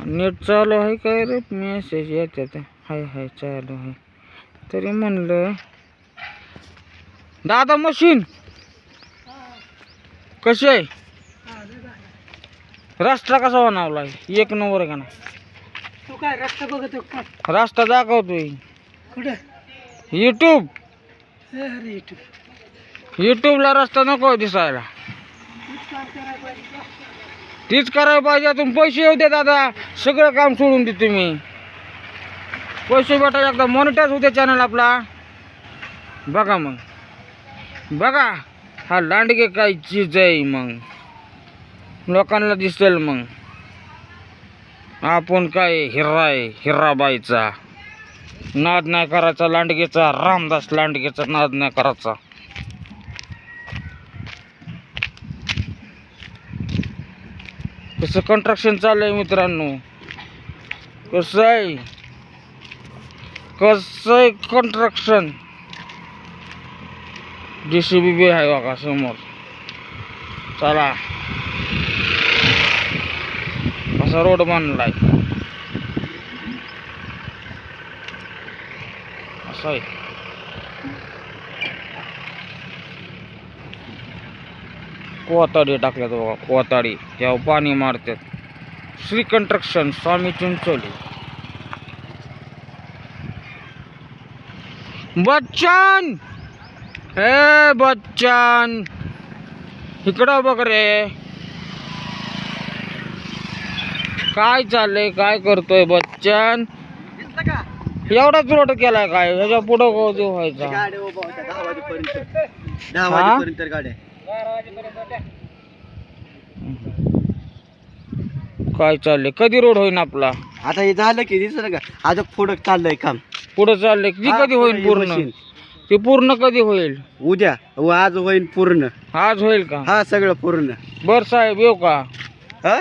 Net चालू आहे काय रे? मेसेज येतात. हाय हाय चालू आहे. तरी म्हणलं दादा मशीन कशी आहे? रस्ता कसा बनवलाय? एक नंबर आहे का नाही? तू काय रस्ता बघतो का? रस्ता दाखवतोय कुठे? युट्यूब. अरे युट्यूब युट्यूबला रस्ता नको दिसायला. तीच करायला पाहिजे. तुम्ही पैसे येऊ दे दादा, सगळं काम सोडून दे तुम्ही. पैसे भेटायला एकदा मॉनिटाईज होते चॅनल आपला. बघा मग बघा हा लांडगे काय चीज आहे. मग लोकांना दिसेल मग आपण काय हिर्रा आहे. हिर्राबाईचा नाद नाही करायचा. लांडगेचा रामदास लांडगेचा नाद नाही करायचा. कसं कंस्ट्रक्शन चाललंय मित्रांनो? कसं आहे कंस्ट्रक्शन? JCB बी आहे बघा समोर. चला असा रोड बांधलाय. असं आहे. कोताडी टाकल्यात बघा. कोताडी तेव्हा पाणी मारतात. श्री कंस्ट्रक्शन स्वामी चिंचोली. बच्चन हे बच्चन इकडं बघ रे. काय चाललंय? काय करतोय बच्चन? एवढाच रोड केलाय काय? ह्याच्या पुढं व्हायचा. 10 वाजेपर्यंत गाड्या. काय चाललंय? कधी रोड होईल आपला? आता हे झालं की दिसलं का? आज पुढं चाललंय काम. पुढं चाललंय की कधी होईल पूर्ण? ते पूर्ण कधी होईल? उद्या आज होईल पूर्ण. आज होईल का? हा सगळं पूर्ण. बर साहेब येऊ का? हा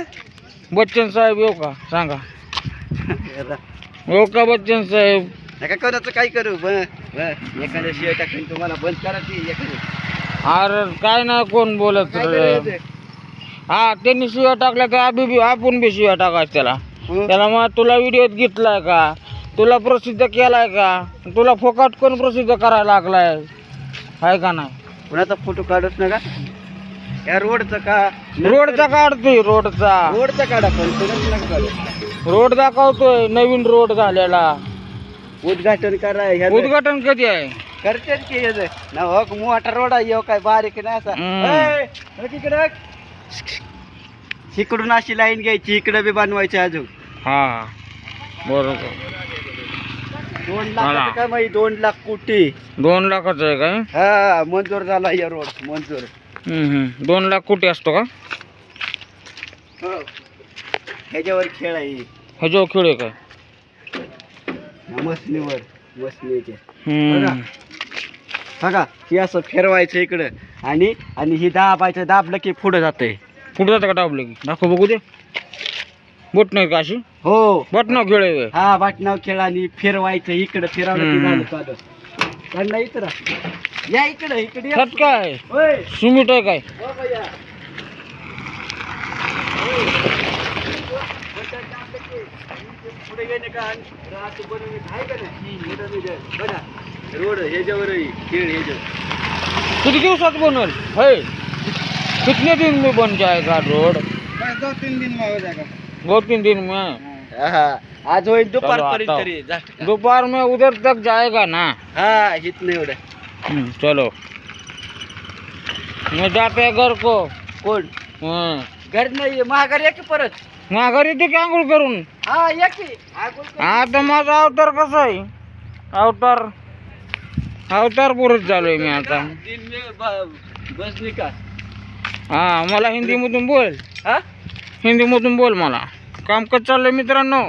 बच्चन साहेब येऊ का? सांगा. येऊ का बच्चन साहेब? नका कोणाचं काय करू. एखाद्या शिवाय टाकून तुम्हाला बंद करायची एखादी. अरे काय नाही कोण बोलत रे. हा त्यांनी शिव्या टाकल्या तर आपण बी शिव्या टाकायचं त्याला. त्याला मग तुला व्हिडिओत घेतलाय का? तुला प्रसिद्ध केलाय का? तुला फोकाट कोण प्रसिद्ध करायला लागलाय? आहे का नाही? कुणाचा फोटो काढत नका. या रोडचा का? रोडचा काढतोय. रोडचा काढा पण कुणाच नका काढू. रोड दाखवतोय. नवीन रोड झालेला. उद्घाटन करा. उद्घाटन कधी आहे? करते की ना हो मोठा रोड आहे. हो काय बारीक नाही असा. तिकडे इकडून अशी लाईन घ्यायची. इकडे बी बनवायची अजून. हा बरोबर. 2 लाख काय माहिती? 2 लाख कोटी. 2 लाखाचं आहे काय? हा मंजूर झाला या रोड. मंजूर. 2 लाख कोटी असतो का? हो ह्याच्यावर खेळ आहे. ह्याच्यावर खेळ आहे काय? मसनीवर. मसनीचे बघा ही असं फिरवायचं इकडं. आणि ही दाबायचं. दाबलं की पुढं जातंय. पुढे जातं का? दाबलं की दाखव बघू दे. बोट नाही का अशी? हो बटनाव खेळ आहे. हा बटनाव खेळ. आणि फिरवायचं इकडं. फिरवलं की झालं चालू. त्यांना इकडं या. इकडं इकडे या. खत काय? होय सिमेंट आहे काय? हो भैया. पुढे गेले का? बनवले आहे का नाही? बघा रोड ह्याच्यावर खेळ. ह्याच्यावर किती दिवसात बनल? है कितने दिन में बन जाएगा रोड? 2-3 दिन में हो जाएगा. 2-3 दिन में. आज होईल दुपार पर्यंत. दोपहर में उधर तक जाएगा ना? हा हित नाही एवढं. चलो मैं जाते घर को. कोण घर नाही? महागारी या की परत. घरी ते की आंघोळ करून. हा या की. आता माझा अवतार कसा आहे? अवतार पुरत चालू मी आता. दिन में बसने का. हा मला हिंदी मधून बोल. हा हिंदी मधून बोल. मला काम कसं चाललंय मित्रांनो?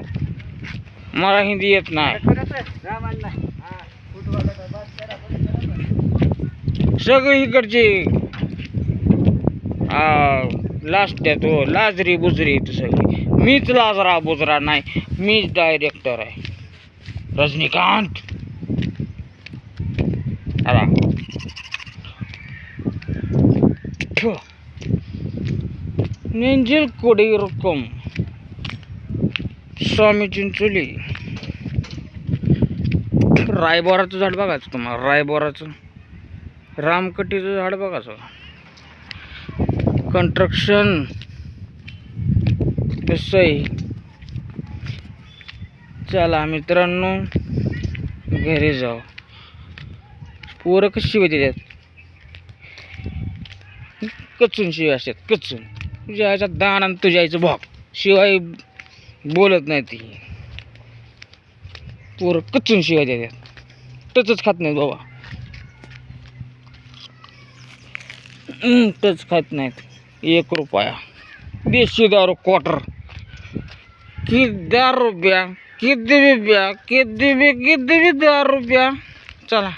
मला हिंदी येत नाही. सगळी इकडची लास्ट आहे तो. लाजरी बुजरी सगळी. मीच लाजरा बुजरा नाही. मीच डायरेक्टर आहे. रजनीकांत. आला नेंजिल कोडी रक्कम स्वामी चिंचोली. रायबोराचं झाड बघायचं तुम्हाला, रायबोराचं, रामकटीचं झाड बघायचं. कंस्ट्रक्शन कसं आहे. चला मित्रांनो घरी जाऊ. पोरं कशी शिवाय देतात, कचून शिवाय असतात, कचून. तुझ्या आईचा दान आणि तुझ्या आईचं भाग, शिवाय बोलत नाही ती. पोरं कचून शिवाय देतात, टचच खात नाहीत बाबा, टच खात नाहीत. 1 रुपया देशी दारू क्वार्टर, किती रुपया, किती रुपया, किती 10 रुपया. चला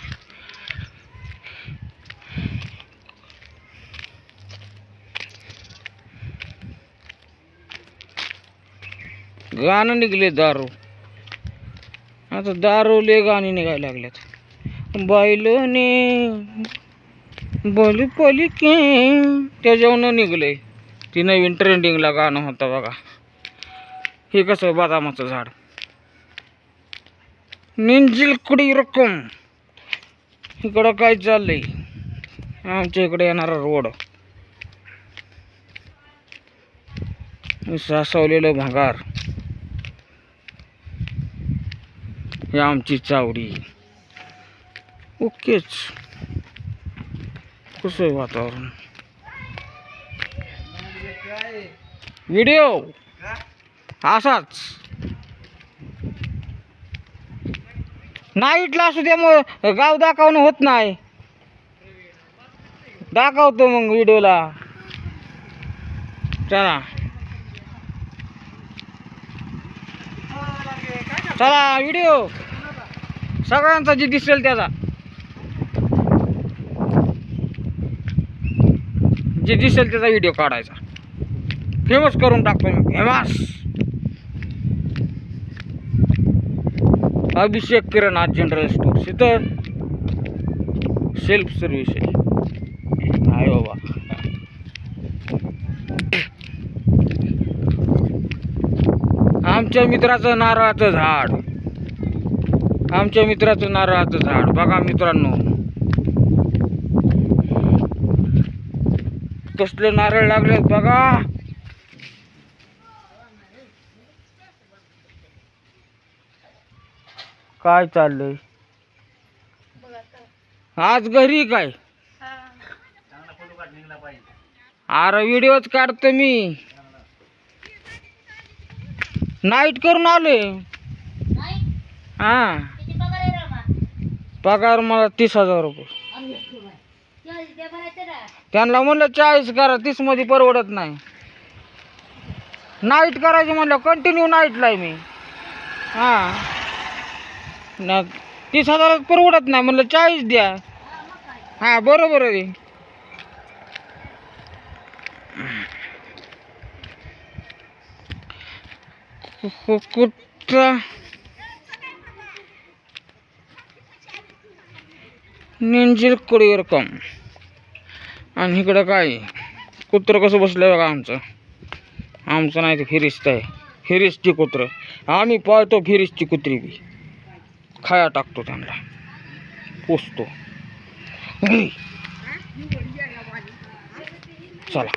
गाणं निघले दारू, आता दारूले गाणी निघायला लागल्यात. बैलने बोली बोली के त्याच्यावरनं निघलंय. ती नवीन ट्रेंडिंगला गाणं होतं बघा. हे कसं बदामाचं झाड, निंजिल कुडी रक्कम. इकडं काय चाललंय, आमच्या इकडे येणारा रोड, सासवलेलं भागार, ही आमची चावडी. ओकेच. कसं आहे वातावरण. व्हिडिओ असाच नाईटला असू दे, मग गाव दाखवणं होत नाही. दाखवतो मग व्हिडिओला. चला चला व्हिडिओ सगळ्यांचा जे दिसेल त्याचा, जे दिसेल त्याचा व्हिडिओ काढायचा. फेमस करून टाकतो मी, फेमस. अभिषेक किरण आज जनरल स्टोअर्स, इथं सेल्फ सर्व्हिस आहे. नाही बाबा, आमच्या मित्राचं नारळाचं झाड, आमच्या मित्राचं नारळाचं झाड बघा मित्रांनो. कसले नारळ लागलेत बघा. काय चाललंय आज घरी काय. अरे व्हिडिओच काढतो मी, नाईट करून आलोय. हा पगार मला 30,000 रुपये. त्यांना म्हणलं 40 करा, 30 मध्ये परवडत नाही. नाईट करायची म्हणलं, कंटिन्यू नाईटला आहे मी. हा ना 30,000 परवडत नाही म्हणलं, 40 द्या. हा बरोबर आहे. कुठं निंजिल कुडी रक्कम. आणि इकडं काय कुत्रं कसं बसलंय बघा. आमचं नाही, ते फिरिस्त आहे, फिरिस्टची कुत्रं. आम्ही पाळतो फिरिस्टची कुत्री बी, खाया टाकतो त्यांना, पोसतो. चला